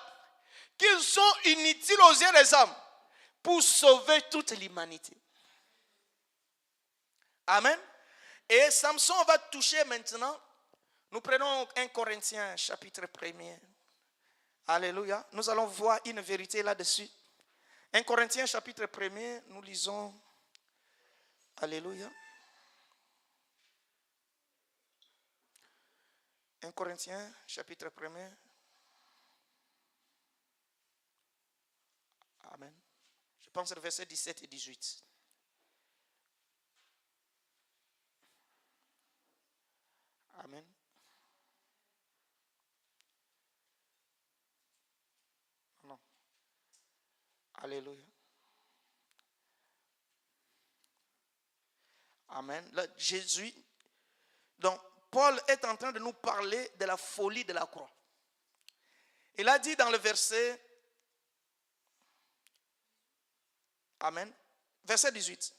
qui sont inutiles aux yeux des hommes, pour sauver toute l'humanité. Amen. Et Samson va toucher maintenant. Nous prenons 1 Corinthiens chapitre 1er. Alléluia. Nous allons voir une vérité là-dessus. 1 Corinthiens chapitre 1er, nous lisons. Alléluia. 1 Corinthiens chapitre 1er. Amen. Je pense au verset 17 et 18. Amen. Non. Alléluia. Amen. Là, Jésus. Donc, Paul est en train de nous parler de la folie de la croix. Il a dit dans le verset. Amen. Verset 18.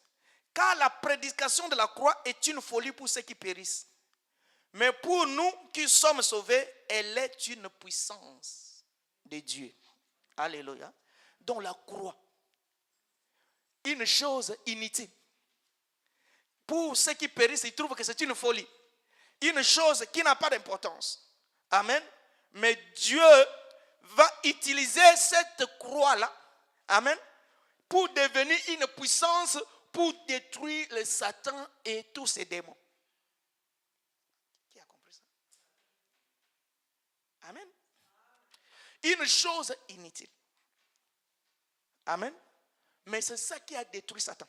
Car la prédication de la croix est une folie pour ceux qui périssent. Mais pour nous qui sommes sauvés, elle est une puissance de Dieu. Alléluia. Donc la croix, une chose inutile. Pour ceux qui périssent, ils trouvent que c'est une folie. Une chose qui n'a pas d'importance. Amen. Mais Dieu va utiliser cette croix-là, amen, pour devenir une puissance pour détruire le Satan et tous ses démons. Qui a compris ça? Amen. Une chose inutile. Amen. Mais c'est ça qui a détruit Satan.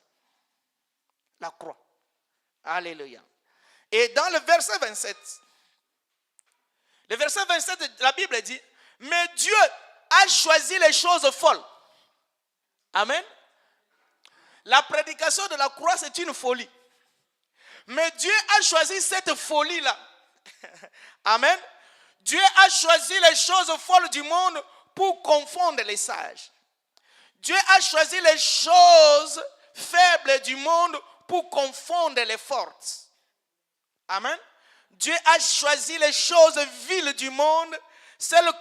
La croix. Alléluia. Et dans le verset 27, la Bible dit, mais Dieu a choisi les choses folles. Amen. La prédication de la croix, c'est une folie. Mais Dieu a choisi cette folie-là. Amen. Dieu a choisi les choses folles du monde pour confondre les sages. Dieu a choisi les choses faibles du monde pour confondre les fortes. Amen. Dieu a choisi les choses viles du monde, celles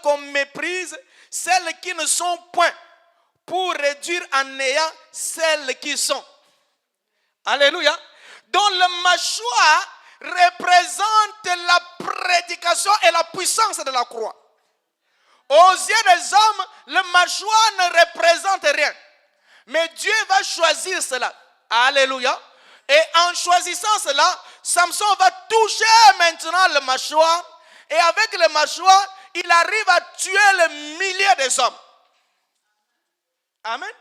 qu'on méprise, celles qui ne sont point, pour réduire en néant celles qui sont. Alléluia. Donc le mâchoire représente la prédication et la puissance de la croix. Aux yeux des hommes, le mâchoire ne représente rien. Mais Dieu va choisir cela. Alléluia. Et en choisissant cela, Samson va toucher maintenant le mâchoire. Et avec le mâchoire, il arrive à tuer le millier des hommes. Amen.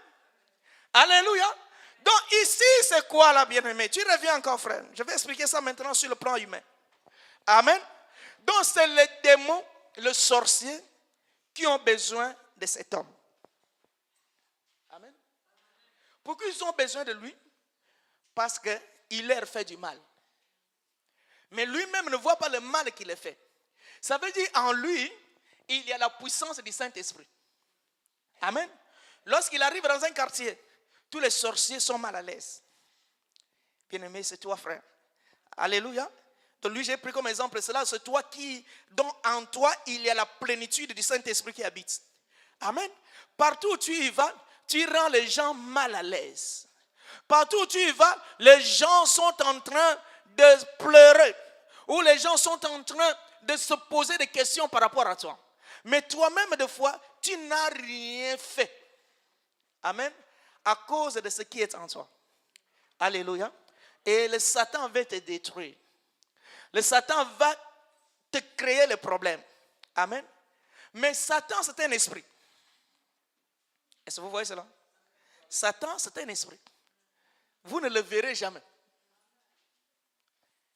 Alléluia. Donc ici, c'est quoi là, bien-aimé? Tu reviens encore, frère. Je vais expliquer ça maintenant sur le plan humain. Amen. Donc c'est les démons, le sorcier, qui ont besoin de cet homme. Amen. Pourquoi ils ont besoin de lui? Parce qu'il leur fait du mal. Mais lui-même ne voit pas le mal qu'il a fait. Ça veut dire en lui, il y a la puissance du Saint-Esprit. Amen. Lorsqu'il arrive dans un quartier, tous les sorciers sont mal à l'aise. Bien-aimé, c'est toi, frère. Alléluia. Donc lui, j'ai pris comme exemple cela. C'est toi dont en toi, il y a la plénitude du Saint-Esprit qui habite. Amen. Partout où tu y vas, tu rends les gens mal à l'aise. Partout où tu y vas, les gens sont en train de pleurer. Ou les gens sont en train de se poser des questions par rapport à toi. Mais toi-même, des fois, tu n'as rien fait. Amen. À cause de ce qui est en toi. Alléluia. Et le Satan va te détruire. Le Satan va te créer les problèmes. Amen. Mais Satan, c'est un esprit. Est-ce que vous voyez cela? Satan, c'est un esprit. Vous ne le verrez jamais.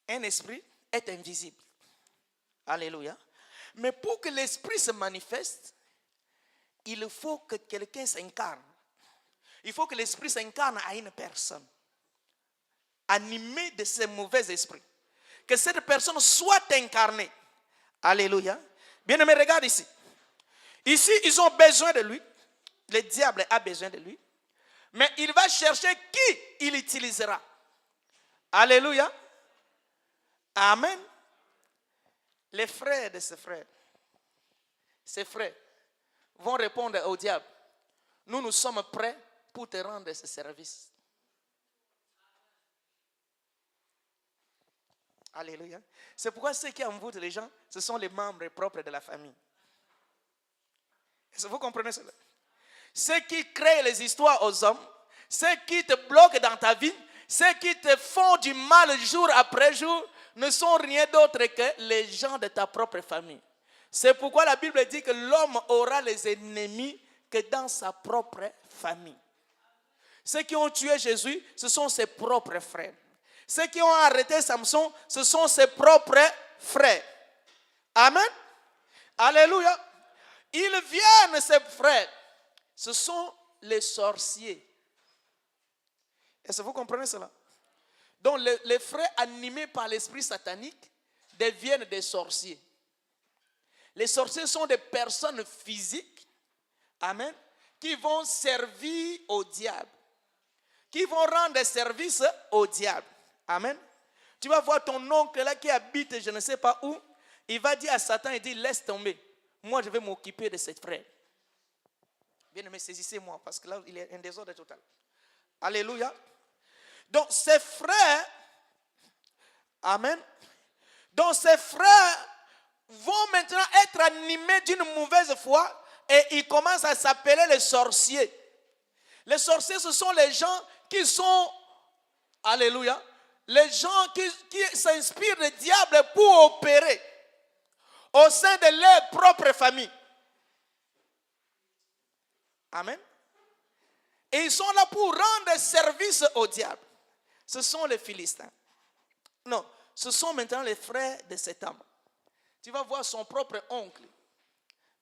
Un esprit est invisible. Alléluia. Mais pour que l'esprit se manifeste, il faut que quelqu'un s'incarne. Il faut que l'esprit s'incarne à une personne, animée de ces mauvais esprits. Que cette personne soit incarnée. Alléluia. Bien-aimé, regarde ici. Ici, ils ont besoin de lui. Le diable a besoin de lui. Mais il va chercher qui il utilisera. Alléluia. Amen. Les frères de ces frères vont répondre au diable. Nous sommes prêts pour te rendre ce service. Alléluia. C'est pourquoi ceux qui envoûtent les gens, ce sont les membres propres de la famille. Est-ce que vous comprenez cela? Ceux qui créent les histoires aux hommes, ceux qui te bloquent dans ta vie, ceux qui te font du mal jour après jour, ne sont rien d'autre que les gens de ta propre famille. C'est pourquoi la Bible dit que l'homme aura les ennemis que dans sa propre famille. Ceux qui ont tué Jésus, ce sont ses propres frères. Ceux qui ont arrêté Samson, ce sont ses propres frères. Amen. Alléluia. Ils viennent, ces frères. Ce sont les sorciers. Est-ce que vous comprenez cela? Donc les frères animés par l'esprit satanique deviennent des sorciers. Les sorciers sont des personnes physiques, amen, qui vont servir au diable, qui vont rendre service au diable. Amen. Tu vas voir ton oncle là qui habite je ne sais pas où, il va dire à Satan, il dit laisse tomber, moi je vais m'occuper de cette frère. Bien aimé, saisissez-moi parce que là il y a un désordre total. Alléluia. Donc ces frères, amen, donc ces frères vont maintenant être animés d'une mauvaise foi et ils commencent à s'appeler les sorciers. Les sorciers, ce sont les gens qui sont, alléluia, les gens qui s'inspirent du diable pour opérer au sein de leur propre famille. Amen. Et ils sont là pour rendre service au diable. Ce sont les Philistins. Non, ce sont maintenant les frères de cet homme. Tu vas voir son propre oncle.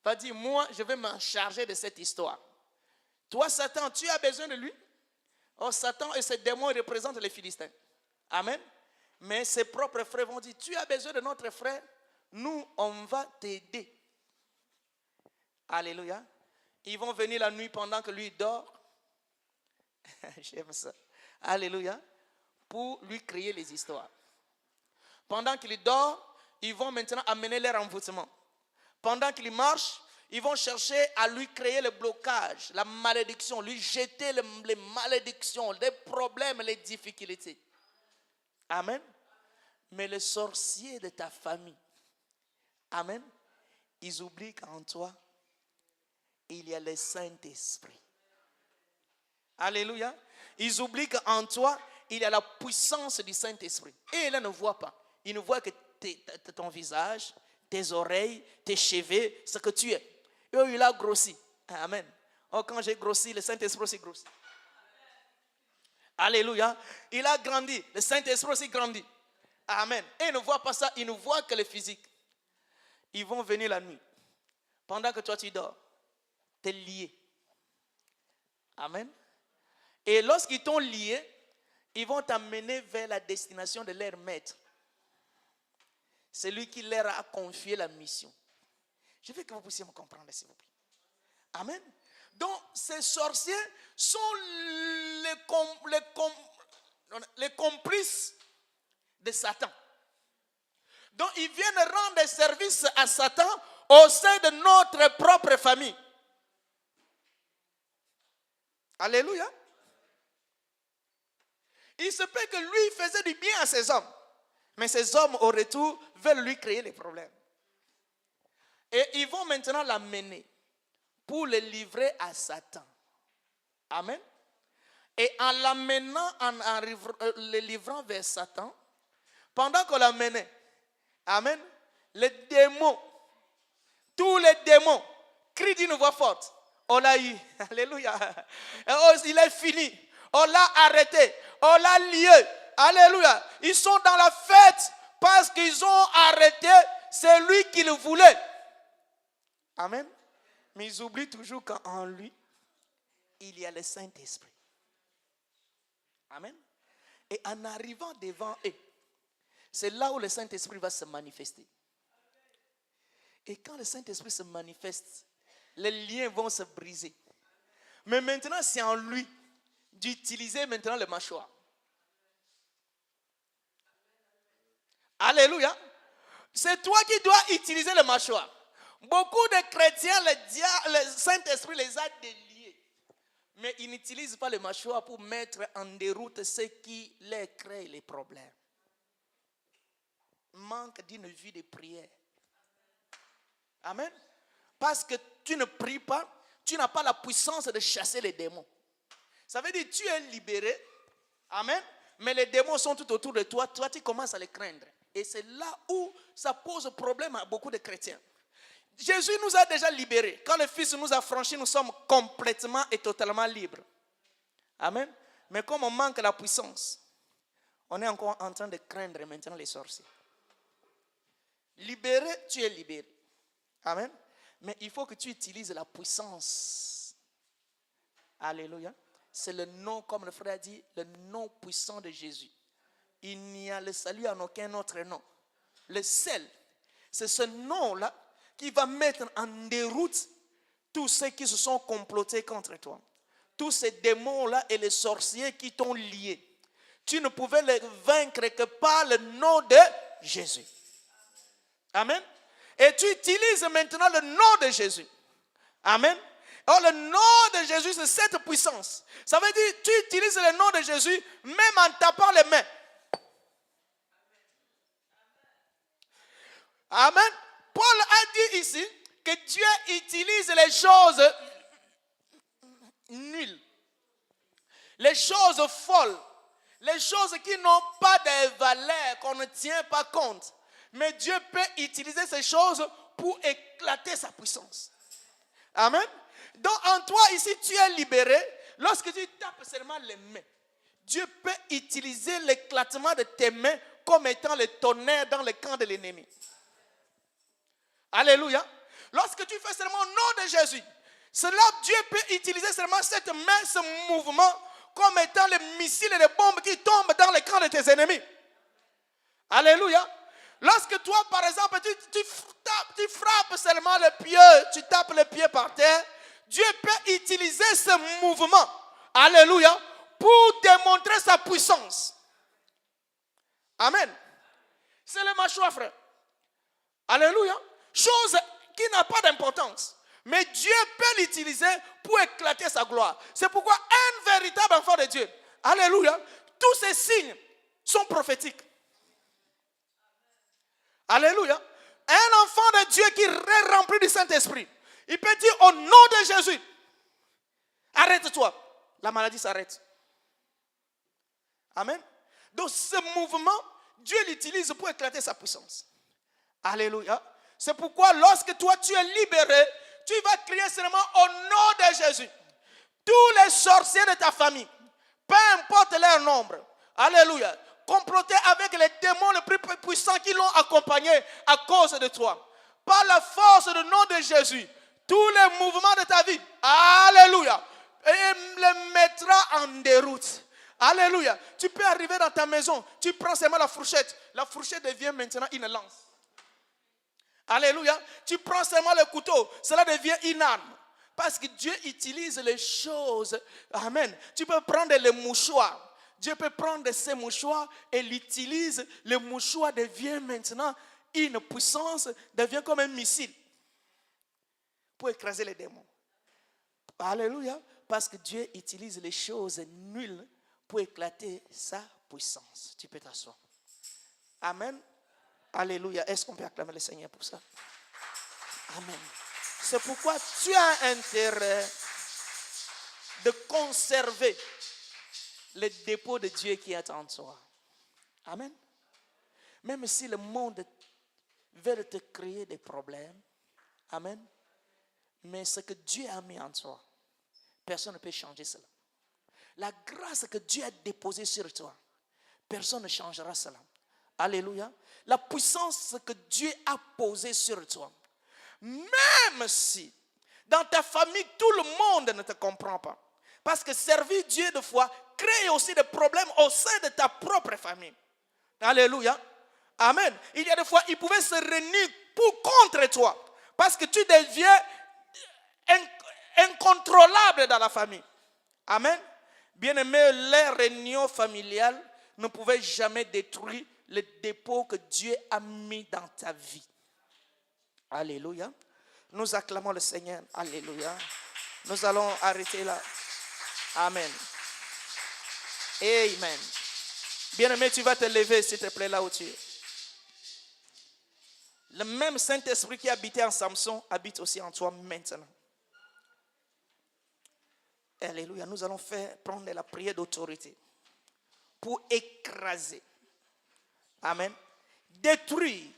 Va dire, moi, je vais m'en charger de cette histoire. Toi, Satan, tu as besoin de lui. Oh, Satan et ses démons représentent les Philistins. Amen. Mais ses propres frères vont dire, tu as besoin de notre frère. Nous, on va t'aider. Alléluia. Ils vont venir la nuit pendant que lui dort. J'aime ça. Alléluia. Pour lui créer les histoires. Pendant qu'il dort, ils vont maintenant amener leur envoûtement. Pendant qu'il marche, ils vont chercher à lui créer le blocage, la malédiction, lui jeter les malédictions, les problèmes, les difficultés. Amen. Mais les sorciers de ta famille, amen, ils oublient qu'en toi, il y a le Saint-Esprit. Alléluia. Ils oublient qu'en toi, il y a la puissance du Saint-Esprit. Et ils ne voient pas. Ils ne voient que ton visage, tes oreilles, tes cheveux, ce que tu es. Et il a grossi. Amen. Oh, quand j'ai grossi, le Saint-Esprit aussi grossit. Alléluia. Il a grandi. Le Saint-Esprit aussi grandit. Amen. Et ils ne voient pas ça. Ils ne voient que le physique. Ils vont venir la nuit. Pendant que toi tu dors. Tu es lié. Amen. Et lorsqu'ils t'ont lié, ils vont t'amener vers la destination de leur maître. C'est lui qui leur a confié la mission. Je veux que vous puissiez me comprendre, s'il vous plaît. Amen. Donc, ces sorciers sont les complices de Satan. Donc, ils viennent rendre service à Satan au sein de notre propre famille. Alléluia. Il se peut que lui faisait du bien à ces hommes. Mais ces hommes, au retour, veulent lui créer les problèmes. Et ils vont maintenant l'amener pour le livrer à Satan. Amen. Et en l'amenant, en le livrant vers Satan, pendant qu'on l'amenait, amen, les démons, tous les démons, crient d'une voix forte. On l'a eu. Alléluia. Oh, il est fini. On l'a arrêté. On l'a lié. Alléluia. Ils sont dans la fête parce qu'ils ont arrêté celui qu'ils voulaient. Amen. Mais ils oublient toujours qu'en lui, il y a le Saint-Esprit. Amen. Et en arrivant devant eux, c'est là où le Saint-Esprit va se manifester. Et quand le Saint-Esprit se manifeste, les liens vont se briser. Mais maintenant, c'est en lui d'utiliser maintenant le mâchoire. Alléluia. C'est toi qui dois utiliser le mâchoire. Beaucoup de chrétiens, le Saint-Esprit les a déliés. Mais ils n'utilisent pas le mâchoire pour mettre en déroute ceux qui leur créent les problèmes. Manque d'une vie de prière. Amen. Parce que tu ne pries pas, tu n'as pas la puissance de chasser les démons. Ça veut dire que tu es libéré. Amen. Mais les démons sont tout autour de toi. Toi, tu commences à les craindre. Et c'est là où ça pose problème à beaucoup de chrétiens. Jésus nous a déjà libérés. Quand le Fils nous a franchis, nous sommes complètement et totalement libres. Amen. Mais comme on manque la puissance, on est encore en train de craindre maintenant les sorciers. Libéré, tu es libéré. Amen. Mais il faut que tu utilises la puissance. Alléluia. C'est le nom, comme le frère a dit, le nom puissant de Jésus. Il n'y a le salut en aucun autre nom. Le seul, c'est ce nom-là qui va mettre en déroute tous ceux qui se sont complotés contre toi. Tous ces démons-là et les sorciers qui t'ont lié. Tu ne pouvais les vaincre que par le nom de Jésus. Amen. Et tu utilises maintenant le nom de Jésus. Amen. Alors le nom de Jésus, c'est cette puissance. Ça veut dire, tu utilises le nom de Jésus même en tapant les mains. Amen. Paul Paul a dit ici que Dieu utilise les choses nulles, les choses folles, les choses qui n'ont pas de valeur, qu'on ne tient pas compte. Mais Dieu peut utiliser ces choses pour éclater sa puissance. Amen. Donc en toi ici, tu es libéré. Lorsque tu tapes seulement les mains, Dieu peut utiliser l'éclatement de tes mains comme étant le tonnerre dans le camp de l'ennemi. Alléluia. Lorsque tu fais seulement au nom de Jésus, cela, Dieu peut utiliser seulement cette main, ce mouvement, comme étant les missiles et les bombes qui tombent dans le camp de tes ennemis. Alléluia. Lorsque toi, par exemple, tu frappes seulement le pied, tu tapes le pied par terre, Dieu peut utiliser ce mouvement, alléluia, pour démontrer sa puissance. Amen. C'est le mâchoire, frère. Alléluia. Chose qui n'a pas d'importance. Mais Dieu peut l'utiliser pour éclater sa gloire. C'est pourquoi un véritable enfant de Dieu, alléluia, tous ces signes sont prophétiques. Alléluia. Un enfant de Dieu qui est rempli du Saint-Esprit, il peut dire au nom de Jésus, arrête-toi. La maladie s'arrête. Amen. Donc ce mouvement, Dieu l'utilise pour éclater sa puissance. Alléluia. C'est pourquoi lorsque toi tu es libéré, tu vas crier seulement au nom de Jésus. Tous les sorciers de ta famille, peu importe leur nombre, alléluia, comploter avec les démons les plus puissants qui l'ont accompagné à cause de toi. Par la force du nom de Jésus, tous les mouvements de ta vie, alléluia, et les mettra en déroute. Alléluia. Tu peux arriver dans ta maison, tu prends seulement la fourchette devient maintenant une lance. Alléluia. Tu prends seulement le couteau, cela devient une arme. Parce que Dieu utilise les choses. Amen. Tu peux prendre les mouchoirs. Dieu peut prendre ces mouchoirs et l'utilise. Le mouchoir devient maintenant une puissance, devient comme un missile pour écraser les démons. Alléluia. Parce que Dieu utilise les choses nulles pour éclater sa puissance. Tu peux t'asseoir. Amen. Alléluia. Est-ce qu'on peut acclamer le Seigneur pour ça? Amen. C'est pourquoi tu as intérêt de conserver le dépôt de Dieu qui est en toi. Amen. Même si le monde veut te créer des problèmes. Amen. Mais ce que Dieu a mis en toi, personne ne peut changer cela. La grâce que Dieu a déposée sur toi, personne ne changera cela. Alléluia. La puissance que Dieu a posée sur toi. Même si dans ta famille, tout le monde ne te comprend pas. Parce que servir Dieu de foi crée aussi des problèmes au sein de ta propre famille. Alléluia. Amen. Il y a des fois, ils pouvaient se réunir contre toi. Parce que tu deviens incontrôlable dans la famille. Amen. Bien-aimé, les réunions familiales ne pouvaient jamais détruire le dépôt que Dieu a mis dans ta vie. Alléluia. Nous acclamons le Seigneur. Alléluia. Nous allons arrêter là. Amen. Amen. Bien-aimé, tu vas te lever, s'il te plaît, là où tu es. Le même Saint-Esprit qui habitait en Samson habite aussi en toi maintenant. Alléluia. Nous allons prendre la prière d'autorité pour écraser. Amen. Détruire.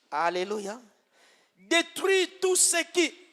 Alléluia. Détruire tout ce qui